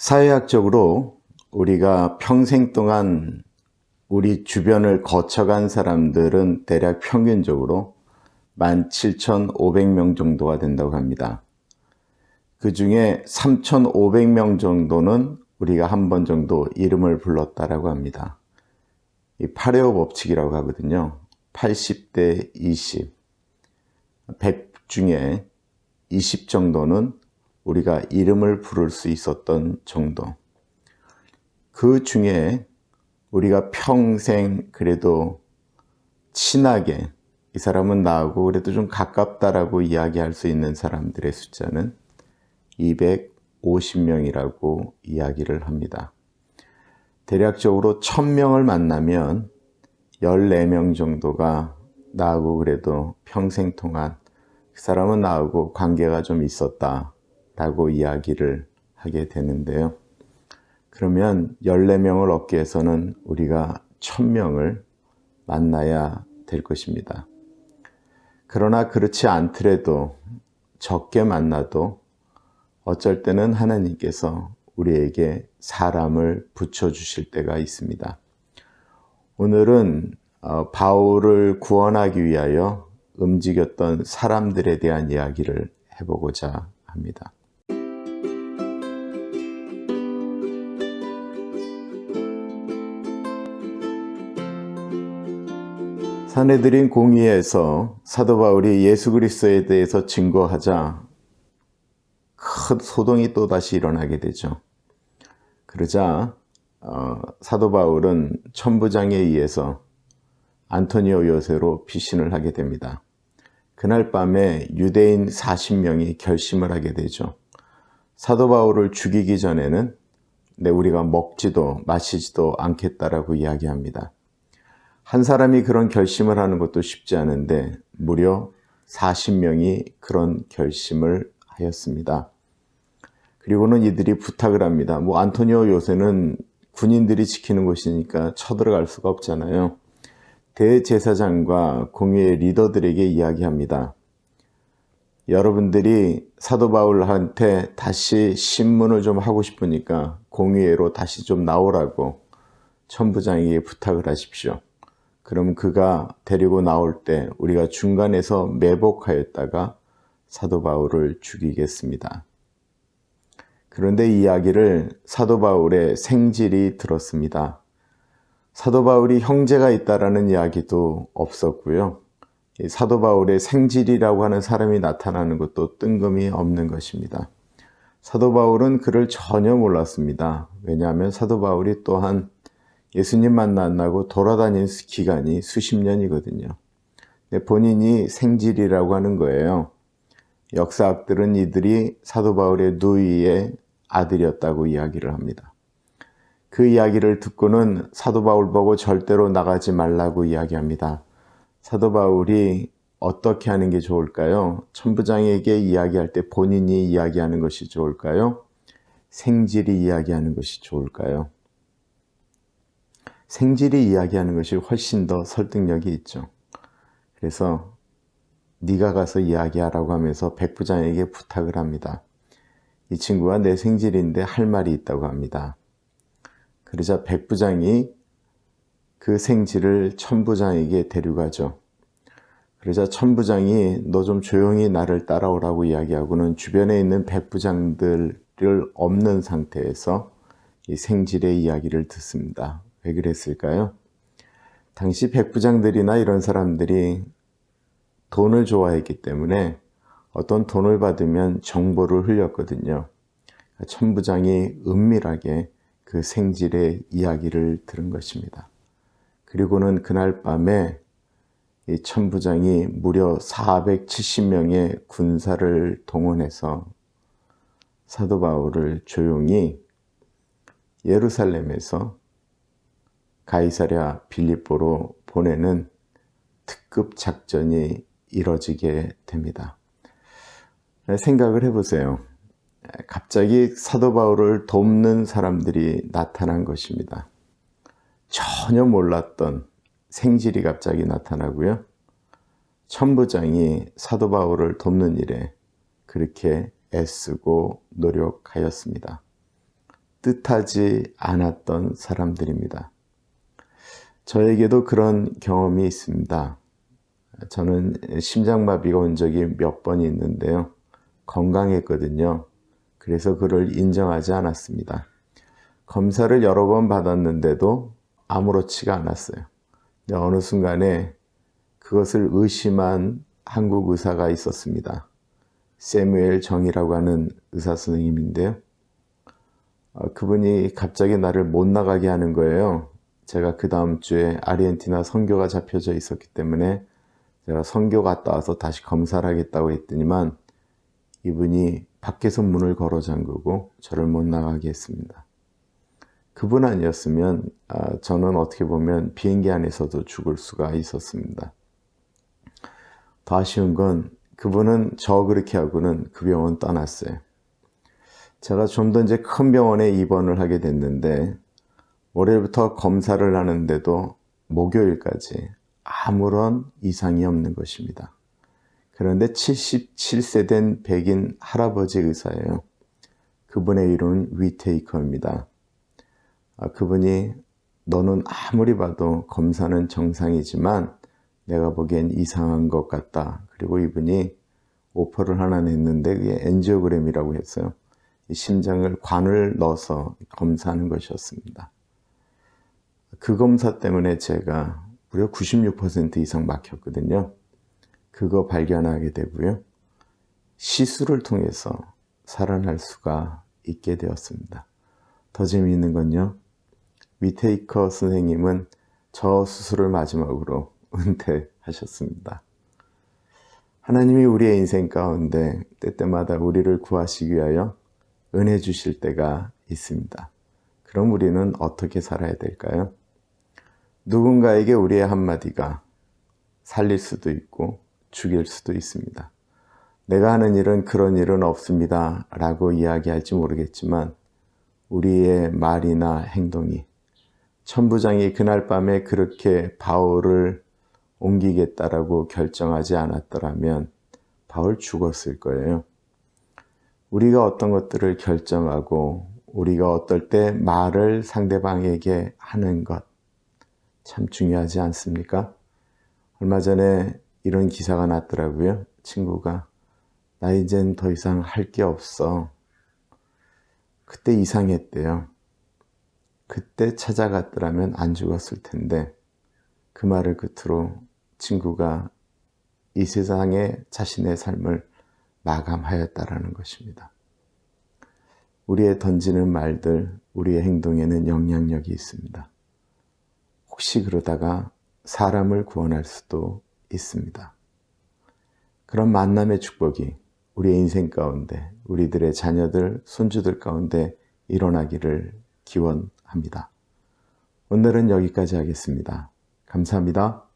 사회학적으로 우리가 평생 동안 우리 주변을 거쳐간 사람들은 대략 평균적으로 17,500명 정도가 된다고 합니다. 그 중에 3,500명 정도는 우리가 한 번 정도 이름을 불렀다라고 합니다. 이 파레오 법칙이라고 하거든요. 80대 20, 100 중에 20 정도는 우리가 이름을 부를 수 있었던 정도. 그 중에 우리가 평생 그래도 친하게 이 사람은 나하고 그래도 좀 가깝다라고 이야기할 수 있는 사람들의 숫자는 250명이라고 이야기를 합니다. 대략적으로 1000명을 만나면 14명 정도가 나하고 그래도 평생 동안 그 사람은 나하고 관계가 좀 있었다라고 이야기를 하게 되는데요. 그러면 14명을 얻기 위해서는 우리가 1000명을 만나야 될 것입니다. 그러나 그렇지 않더라도 적게 만나도 어쩔 때는 하나님께서 우리에게 사람을 붙여주실 때가 있습니다. 오늘은 바울을 구원하기 위하여 움직였던 사람들에 대한 이야기를 해보고자 합니다. 사내들인 공의에서 사도 바울이 예수 그리스도에 대해서 증거하자 큰 소동이 또다시 일어나게 되죠. 그러자 사도 바울은 천부장에 의해서 안토니오 요새로 피신을 하게 됩니다. 그날 밤에 유대인 40명이 결심을 하게 되죠. 사도 바울을 죽이기 전에는 우리가 먹지도 마시지도 않겠다라고 이야기합니다. 한 사람이 그런 결심을 하는 것도 쉽지 않은데 무려 40명이 그런 결심을 하였습니다. 그리고는 이들이 부탁을 합니다. 안토니오 요새는 군인들이 지키는 곳이니까 쳐들어갈 수가 없잖아요. 대제사장과 공의회 리더들에게 이야기합니다. 여러분들이 사도 바울한테 다시 신문을 좀 하고 싶으니까 공의회로 다시 좀 나오라고 천부장에게 부탁을 하십시오. 그럼 그가 데리고 나올 때 우리가 중간에서 매복하였다가 사도 바울을 죽이겠습니다. 그런데 이 이야기를 사도 바울의 생질이 들었습니다. 사도 바울이 형제가 있다라는 이야기도 없었고요. 사도 바울의 생질이라고 하는 사람이 나타나는 것도 뜬금이 없는 것입니다. 사도 바울은 그를 전혀 몰랐습니다. 왜냐하면 사도 바울이 또한 예수님 만나고 돌아다닌 기간이 수십 년이거든요. 본인이 생질이라고 하는 거예요. 역사학들은 이들이 사도 바울의 누이의 아들이었다고 이야기를 합니다. 그 이야기를 듣고는 사도 바울 보고 절대로 나가지 말라고 이야기합니다. 사도 바울이 어떻게 하는 게 좋을까요? 천부장에게 이야기할 때 본인이 이야기하는 것이 좋을까요? 생질이 이야기하는 것이 좋을까요? 생질이 이야기하는 것이 훨씬 더 설득력이 있죠. 그래서 네가 가서 이야기하라고 하면서 백부장에게 부탁을 합니다. 이 친구가 내 생질인데 할 말이 있다고 합니다. 그러자 백부장이 그 생질을 천부장에게 데려가죠. 그러자 천부장이 너 좀 조용히 나를 따라오라고 이야기하고는 주변에 있는 백부장들을 없는 상태에서 이 생질의 이야기를 듣습니다. 왜 그랬을까요? 당시 백부장들이나 이런 사람들이 돈을 좋아했기 때문에 어떤 돈을 받으면 정보를 흘렸거든요. 천부장이 은밀하게 그 생질의 이야기를 들은 것입니다. 그리고는 그날 밤에 이 천부장이 무려 470명의 군사를 동원해서 사도 바울을 조용히 예루살렘에서 가이사랴 빌립보로 보내는 특급 작전이 이뤄지게 됩니다. 생각을 해보세요. 갑자기 사도 바울을 돕는 사람들이 나타난 것입니다. 전혀 몰랐던 생질이 갑자기 나타나고요. 천부장이 사도 바울을 돕는 일에 그렇게 애쓰고 노력하였습니다. 뜻하지 않았던 사람들입니다. 저에게도 그런 경험이 있습니다. 저는 심장마비가 온 적이 몇 번 있는데요. 건강했거든요. 그래서 그를 인정하지 않았습니다. 검사를 여러 번 받았는데도 아무렇지가 않았어요. 근데 어느 순간에 그것을 의심한 한국 의사가 있었습니다. 세뮤엘 정이라고 하는 의사 선생님인데요. 그분이 갑자기 나를 못 나가게 하는 거예요. 제가 그 다음 주에 아르헨티나 선교가 잡혀져 있었기 때문에 제가 선교 갔다 와서 다시 검사를 하겠다고 했더니만 이분이 밖에서 문을 걸어 잠그고 저를 못 나가게 했습니다. 그분 아니었으면 저는 어떻게 보면 비행기 안에서도 죽을 수가 있었습니다. 더 아쉬운 건 그분은 저 그렇게 하고는 그 병원 떠났어요. 제가 좀 더 이제 큰 병원에 입원을 하게 됐는데 월요일부터 검사를 하는데도 목요일까지 아무런 이상이 없는 것입니다. 그런데 77세 된 백인 할아버지 의사예요. 그분의 이름은 위테이커입니다. 그분이 너는 아무리 봐도 검사는 정상이지만 내가 보기엔 이상한 것 같다. 그리고 이분이 오퍼를 하나 냈는데 그게 엔지오그램이라고 했어요. 이 심장을 관을 넣어서 검사하는 것이었습니다. 그 검사 때문에 제가 무려 96% 이상 막혔거든요. 그거 발견하게 되고요. 시술을 통해서 살아날 수가 있게 되었습니다. 더 재미있는 건요. 위테이커 선생님은 저 수술을 마지막으로 은퇴하셨습니다. 하나님이 우리의 인생 가운데 때때마다 우리를 구하시기 위하여 은혜 주실 때가 있습니다. 그럼 우리는 어떻게 살아야 될까요? 누군가에게 우리의 한마디가 살릴 수도 있고 죽일 수도 있습니다. 내가 하는 일은 그런 일은 없습니다 라고 이야기할지 모르겠지만 우리의 말이나 행동이 천부장이 그날 밤에 그렇게 바울을 옮기겠다라고 결정하지 않았더라면 바울 죽었을 거예요. 우리가 어떤 것들을 결정하고 우리가 어떨 때 말을 상대방에게 하는 것 참 중요하지 않습니까? 얼마 전에 이런 기사가 났더라고요. 친구가 나 이젠 더 이상 할 게 없어. 그때 이상했대요. 그때 찾아갔더라면 안 죽었을 텐데 그 말을 끝으로 친구가 이 세상에 자신의 삶을 마감하였다라는 것입니다. 우리의 던지는 말들, 우리의 행동에는 영향력이 있습니다. 혹시 그러다가 사람을 구원할 수도 있습니다. 그런 만남의 축복이 우리의 인생 가운데, 우리들의 자녀들, 손주들 가운데 일어나기를 기원합니다. 오늘은 여기까지 하겠습니다. 감사합니다.